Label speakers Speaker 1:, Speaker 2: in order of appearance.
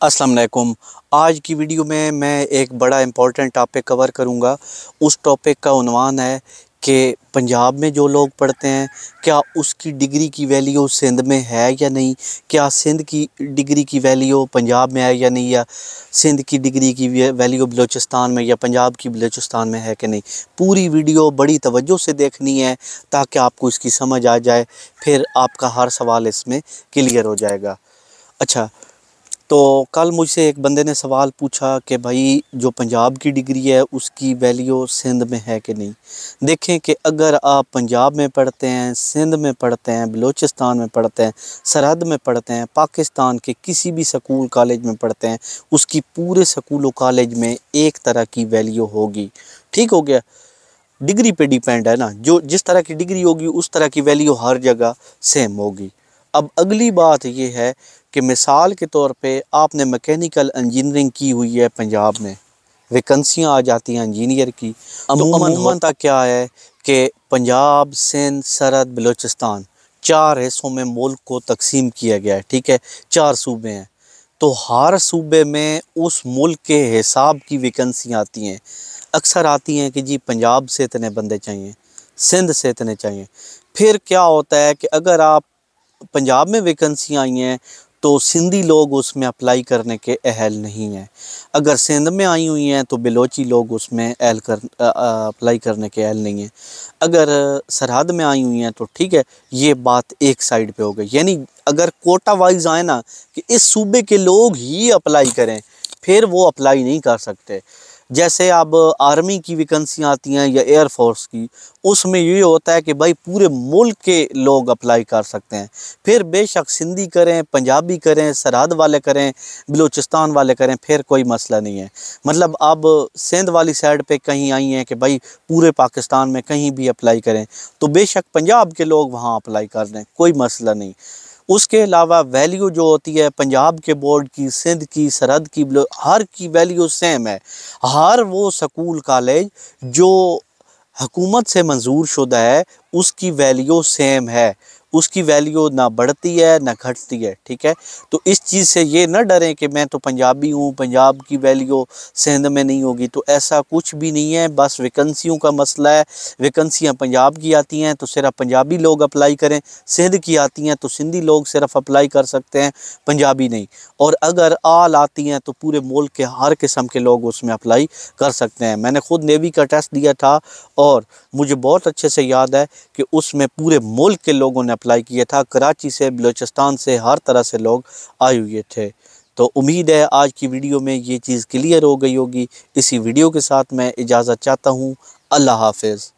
Speaker 1: अस्सलाम वालेकुम। आज की वीडियो में मैं एक बड़ा इम्पोर्टेंट टॉपिक कवर करूँगा। उस टॉपिक का उन्वान है कि पंजाब में जो लोग पढ़ते हैं क्या उसकी डिग्री की वैल्यू सिंध में है या नहीं, क्या सिंध की डिग्री की वैल्यू पंजाब में है या नहीं, या सिंध की डिग्री की वैल्यू बलूचिस्तान में या पंजाब की बलूचिस्तान में है कि नहीं। पूरी वीडियो बड़ी तवज्जो से देखनी है ताकि आपको इसकी समझ आ जाए, फिर आपका हर सवाल इसमें क्लियर हो जाएगा। अच्छा, तो कल मुझसे एक बंदे ने सवाल पूछा कि भाई जो पंजाब की डिग्री है उसकी वैल्यू सिंध में है कि नहीं। देखें कि अगर आप पंजाब में पढ़ते हैं, सिंध में पढ़ते हैं, बलूचिस्तान में पढ़ते हैं, सरहद में पढ़ते हैं, पाकिस्तान के किसी भी स्कूल कॉलेज में पढ़ते हैं, उसकी पूरे स्कूल कॉलेज में एक तरह की वैल्यू होगी। ठीक हो गया। डिग्री पे डिपेंड है ना, जो जिस तरह की डिग्री होगी उस तरह की वैल्यू हर जगह सेम होगी। अब अगली बात ये है कि मिसाल के तौर पे आपने मैकेनिकल इंजीनियरिंग की हुई है पंजाब में, वैकेंसियाँ आ जाती हैं इंजीनियर की। अमूमन होता क्या है कि पंजाब, सिंध, सरहद, बलूचिस्तान 4 हिस्सों में मुल्क को तकसीम किया गया है। ठीक है, 4 सूबे हैं, तो हर सूबे में उस मुल्क के हिसाब की वैकेंसियाँ आती हैं। अक्सर आती हैं कि जी पंजाब से इतने बंदे चाहिए, सिंध से इतने चाहिए। फिर क्या होता है कि अगर आप पंजाब में वैकेंसियाँ आई हैं तो सिंधी लोग उसमें अप्लाई करने के अहल नहीं हैं। अगर सिंध में आई हुई हैं तो बलोची लोग उसमें अप्लाई करने के अहल नहीं हैं। अगर सरहद में आई हुई हैं तो ठीक है, ये बात एक साइड पे हो गई। यानी अगर कोटा वाइज आए ना कि इस सूबे के लोग ही अप्लाई करें, फिर वो अप्लाई नहीं कर सकते। जैसे अब आर्मी की वैकेंसियाँ आती हैं या एयर फोर्स की, उसमें ये होता है कि भाई पूरे मुल्क के लोग अप्लाई कर सकते हैं। फिर बेशक सिंधी करें, पंजाबी करें, सरहद वाले करें, बलूचिस्तान वाले करें, फिर कोई मसला नहीं है। मतलब अब सिंध वाली साइड पे कहीं आई हैं कि भाई पूरे पाकिस्तान में कहीं भी अप्लाई करें, तो बेशक पंजाब के लोग वहाँ अप्लाई कर दें, कोई मसला नहीं। उसके अलावा वैल्यू जो होती है पंजाब के बोर्ड की, सिंध की, सरहद की, हर की वैल्यू सेम है। हर वो स्कूल कॉलेज जो हुकूमत से मंजूर शुदा है उसकी वैल्यू सेम है, उसकी वैल्यू ना बढ़ती है ना घटती है। ठीक है, तो इस चीज़ से ये ना डरें कि मैं तो पंजाबी हूँ, पंजाब की वैल्यू सिंध में नहीं होगी, तो ऐसा कुछ भी नहीं है। बस वैकेंसियों का मसला है। वैकेंसियाँ पंजाब की आती हैं तो सिर्फ पंजाबी लोग अप्लाई करें, सिंध की आती हैं तो सिंधी लोग सिर्फ अप्लाई कर सकते हैं, पंजाबी नहीं। और अगर आल आती हैं तो पूरे मुल्क के हर किस्म के लोग उसमें अप्लाई कर सकते हैं। मैंने खुद नेवी का टेस्ट दिया था और मुझे बहुत अच्छे से याद है कि उसमें पूरे मुल्क के लोगों ने अप्लाई किया था। कराची से, बलूचिस्तान से, हर तरह से लोग आए हुए थे। तो उम्मीद है आज की वीडियो में ये चीज़ क्लियर हो गई होगी। इसी वीडियो के साथ मैं इजाज़त चाहता हूँ। अल्लाह हाफ़िज़।